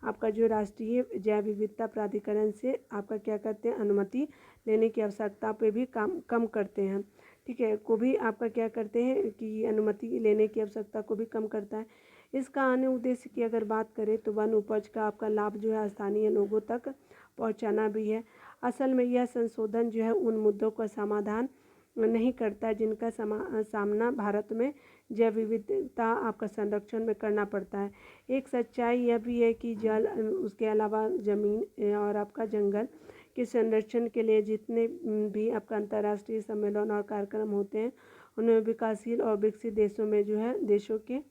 आपका जो राष्ट्रीय जैव विविधता प्राधिकरण से आपका क्या करते हैं, अनुमति लेने की आवश्यकता पे भी कम करते हैं। ठीक है, को भी आपका क्या करते हैं कि अनुमति लेने की आवश्यकता को भी कम करता है। इसका अन्य उद्देश्य की अगर बात करें तो वन उपज का आपका लाभ जो है स्थानीय लोगों तक पहुंचाना भी है। असल में यह संशोधन जो है उन मुद्दों का समाधान नहीं करता जिनका सामना भारत में जैव विविधता आपका संरक्षण में करना पड़ता है। एक सच्चाई यह भी है कि जल, उसके अलावा ज़मीन और आपका जंगल के संरक्षण के लिए जितने भी आपका अंतर्राष्ट्रीय सम्मेलन और कार्यक्रम होते हैं उनमें विकासशील और विकसित देशों में जो है देशों के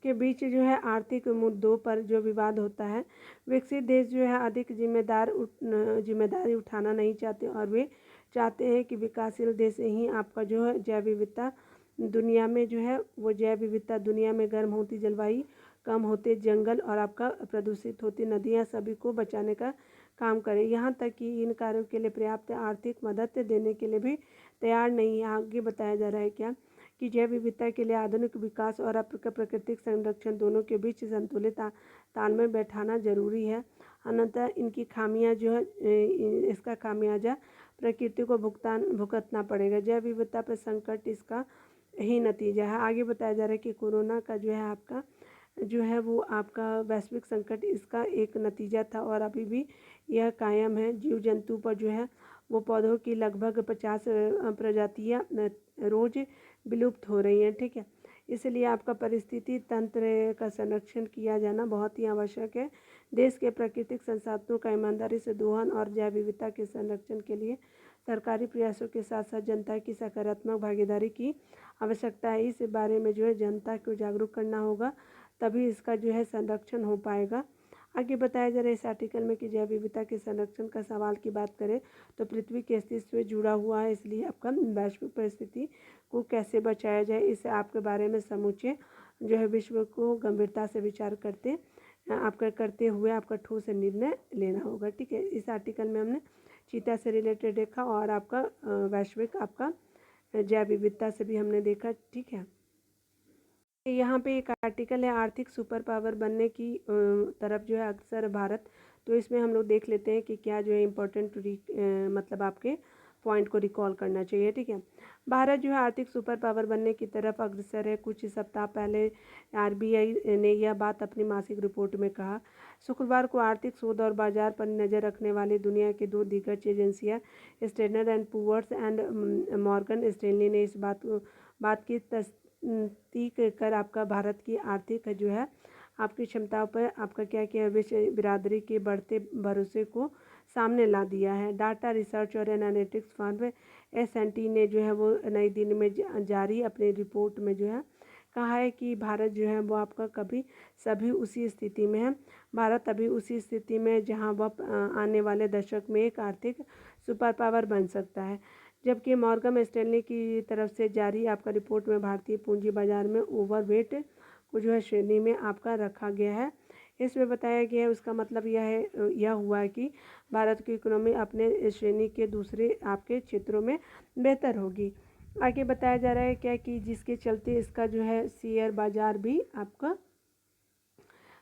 बीच जो है आर्थिक मुद्दों पर जो विवाद होता है, विकसित देश जो है अधिक जिम्मेदारी उठाना नहीं चाहते और वे चाहते हैं कि विकासशील देश ही आपका जो है जैव विविधता दुनिया में जो है वो जैव विविधता दुनिया में गर्म होती जलवायु, कम होते जंगल और आपका प्रदूषित होती नदियाँ सभी को बचाने का काम करे। यहाँ तक कि इन कार्यों के लिए पर्याप्त आर्थिक मदद देने के लिए भी तैयार नहीं है। आगे बताया जा रहा है क्या कि जैव विविधता के लिए आधुनिक विकास और प्राकृतिक संरक्षण दोनों के बीच संतुलित तालमेल बैठाना जरूरी है। अन्यथा इनकी खामियां जो है इसका खामियाजा प्रकृति को भुगतना पड़ेगा। जैव विविधता पर संकट इसका ही नतीजा है। आगे बताया जा रहा है कि कोरोना का जो है आपका जो है वो आपका वैश्विक संकट इसका एक नतीजा था और अभी भी यह कायम है। जीव जंतु पर जो है वो पौधों की लगभग 50 प्रजातियाँ रोज विलुप्त हो रही हैं। ठीक है, इसलिए आपका परिस्थिति तंत्र का संरक्षण किया जाना बहुत ही आवश्यक है। देश के प्राकृतिक संसाधनों का ईमानदारी से दोहन और जैव विविधता के संरक्षण के लिए सरकारी प्रयासों के साथ साथ जनता की सकारात्मक भागीदारी की आवश्यकता है। इस बारे में जो है जनता को जागरूक करना होगा, तभी इसका जो है संरक्षण हो पाएगा। आगे बताया जा रहा है इस आर्टिकल में कि जैव विविधता के संरक्षण का सवाल की बात करें तो पृथ्वी के अस्तित्व से जुड़ा हुआ है, इसलिए आपका वैश्विक परिस्थिति को कैसे बचाया जाए इस आपके बारे में समूचे जो है विश्व को गंभीरता से विचार करते हुए आपका ठोस निर्णय लेना होगा। ठीक है, इस आर्टिकल में हमने चीता से रिलेटेड देखा और आपका वैश्विक आपका जैव विविधता से भी हमने देखा। ठीक है। यहाँ पे एक आर्टिकल है आर्थिक सुपर पावर बनने की तरफ जो है अक्सर भारत। तो इसमें हम लोग देख लेते हैं कि क्या जो है इम्पोर्टेंट मतलब आपके पॉइंट को रिकॉल करना चाहिए। ठीक है, भारत जो है आर्थिक सुपर पावर बनने की तरफ अग्रसर है। कुछ सप्ताह पहले RBI ने यह बात अपनी मासिक रिपोर्ट में कहा। शुक्रवार को आर्थिक शोध और बाजार पर नज़र रखने वाली दुनिया की 2 दिग्गज एजेंसियां Standard and Poor's and Morgan Stanley ने इस बात की तस्दीक कर आपका भारत की आर्थिक जो है आपकी क्षमताओं पर आपका क्या किया, विश्व बिरादरी के बढ़ते भरोसे को सामने ला दिया है। डाटा रिसर्च और एनालिटिक्स फर्म S&T ने जो है वो नई दिल्ली में जारी अपनी रिपोर्ट में जो है कहा है कि भारत जो है वो आपका कभी सभी उसी स्थिति में है। भारत अभी उसी स्थिति में जहां वह आने वाले दशक में एक आर्थिक सुपर पावर बन सकता है। जबकि मॉर्गन स्टैनली की तरफ से जारी आपका रिपोर्ट में भारतीय पूंजी बाजार में ओवरवेट को जो है श्रेणी में आपका रखा गया है। इसमें बताया गया है, उसका मतलब यह हुआ है कि भारत की इकोनॉमी अपने श्रेणी के दूसरे आपके क्षेत्रों में बेहतर होगी। आगे बताया जा रहा है क्या कि जिसके चलते इसका जो है शेयर बाजार भी आपका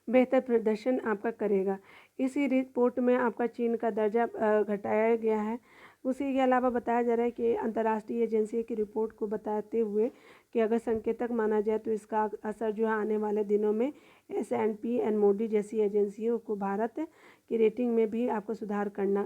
बेहतर प्रदर्शन आपका करेगा। इसी रिपोर्ट में आपका चीन का दर्जा घटाया गया है। उसी के अलावा बताया जा रहा है कि अंतर्राष्ट्रीय एजेंसी की रिपोर्ट को बताते हुए कि अगर संकेतक माना जाए तो इसका असर जो है आने वाले दिनों में S&P एंड मोडी जैसी एजेंसियों को भारत की रेटिंग में भी आपको सुधार करना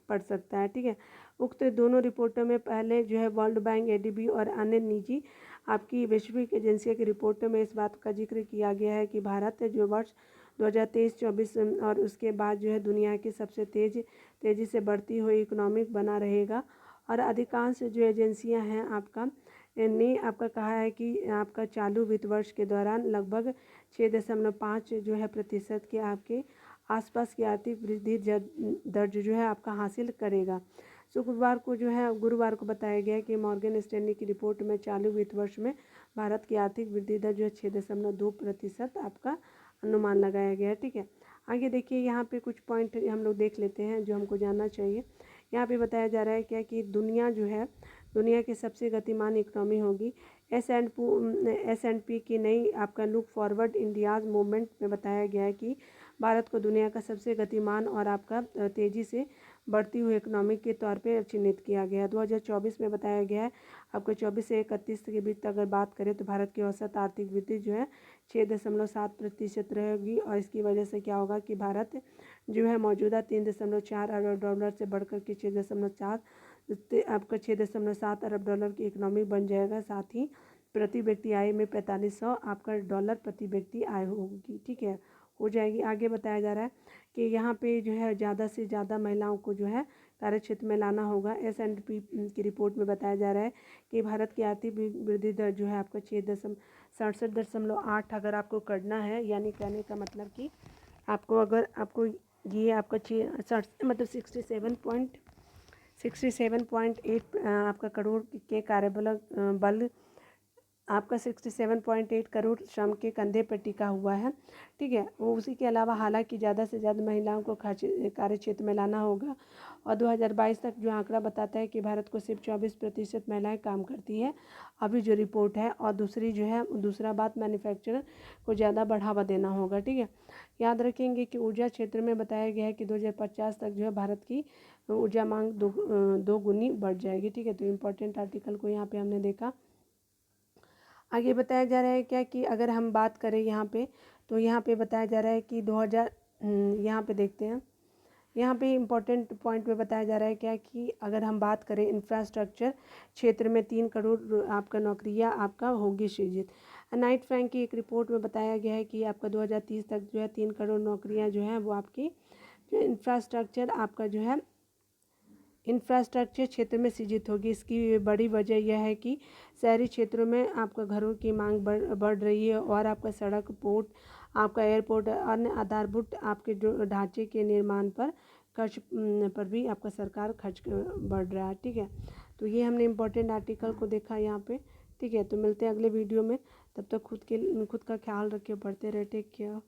पड़ सकता है। ठीक है, उक्त दोनों रिपोर्टों में पहले जो है वर्ल्ड बैंक, ADB और अन्य निजी आपकी वैश्विक एजेंसियों की रिपोर्टों में इस बात का जिक्र किया गया है कि भारत जो वर्ष 2023-24 और उसके बाद जो है दुनिया की सबसे तेज़ी से बढ़ती हुई इकोनॉमिक बना रहेगा। और अधिकांश जो एजेंसियां हैं आपका ने आपका कहा है कि आपका चालू वित्त वर्ष के दौरान लगभग 6.5 जो है प्रतिशत के आपके आसपास की आर्थिक वृद्धि दर्ज जो है आपका हासिल करेगा। शुक्रवार को जो है गुरुवार को बताया गया कि मॉर्गन स्टैनली की रिपोर्ट में चालू वित्त वर्ष में भारत की आर्थिक वृद्धि दर जो है 6.2% आपका अनुमान लगाया गया है। ठीक है, आगे देखिए यहाँ पे कुछ पॉइंट हम लोग देख लेते हैं जो हमको जानना चाहिए। यहाँ पे बताया जा रहा है क्या कि दुनिया जो है दुनिया की सबसे गतिमान इकोनॉमी होगी। S&P की नई आपका लुक फॉरवर्ड इंडियाज़ मूवमेंट में बताया गया है कि भारत को दुनिया का सबसे गतिमान और आपका तेज़ी से बढ़ती हुई इकोनॉमी के तौर पे चिन्हित किया गया है। 2024 में बताया गया है आपको 24 से 31 के बीच अगर बात करें तो भारत की औसत आर्थिक वृद्धि जो है 6.7% रहेगी। और इसकी वजह से क्या होगा कि भारत जो है मौजूदा 3.4 अरब डॉलर से बढ़कर के 6.4 आपका 6.7 अरब डॉलर की इकोनॉमी बन जाएगा। साथ ही प्रति व्यक्ति आय में 4500 आपका डॉलर प्रति व्यक्ति आय होगी। ठीक है, हो जाएगी। आगे बताया जा रहा है कि यहाँ पे जो है ज़्यादा से ज़्यादा महिलाओं को जो है कार्य क्षेत्र में लाना होगा। S&P की रिपोर्ट में बताया जा रहा है कि भारत की आर्थिक वृद्धि दर जो है आपका 67.8 अगर आपको करना है, यानी कहने का मतलब कि आपको अगर आपको ये आपका 60 मतलब 67.8 आपका करोड़ के कार्यबल बल आपका 67.8 करोड़ श्रम के कंधे पर टिका हुआ है। ठीक है, वो उसी के अलावा हालांकि ज़्यादा से ज़्यादा महिलाओं को कार्य क्षेत्र में लाना होगा। और 2022 तक जो आंकड़ा बताता है कि भारत को सिर्फ 24% महिलाएं काम करती है अभी जो रिपोर्ट है। और दूसरा बात मैन्युफैक्चरर को ज़्यादा बढ़ावा देना होगा। ठीक है, याद रखेंगे कि ऊर्जा क्षेत्र में बताया गया है कि 2050 तक जो है भारत की ऊर्जा मांग दो गुनी बढ़ जाएगी। ठीक है, तो इम्पोर्टेंट आर्टिकल को यहाँ पे हमने देखा। आगे बताया जा रहा है क्या कि अगर हम बात करें यहाँ पे तो यहाँ पे बताया जा रहा है कि 2000 यहाँ पे देखते हैं, यहाँ पे इम्पोर्टेंट पॉइंट में बताया जा रहा है क्या कि अगर हम बात करें इंफ्रास्ट्रक्चर क्षेत्र में 3 करोड़ आपका नौकरियाँ आपका होगी सृजित। नाइट फ्रैंक की एक रिपोर्ट में बताया गया है कि आपका 2030 तक जो है 3 करोड़ नौकरियाँ जो हैं वो आपकी जो इंफ्रास्ट्रक्चर क्षेत्र में सृजित होगी। इसकी बड़ी वजह यह है कि शहरी क्षेत्रों में आपका घरों की मांग बढ़ रही है और आपका सड़क, पोर्ट, आपका एयरपोर्ट, अन्य आधारभूत आपके जो ढांचे के निर्माण पर खर्च पर भी आपका सरकार खर्च बढ़ रहा है। ठीक है, तो ये हमने इम्पोर्टेंट आर्टिकल को देखा यहाँ पे। ठीक है, तो मिलते हैं अगले वीडियो में, तब तक खुद का ख्याल रखिए, पढ़ते रहे, टेक केयर।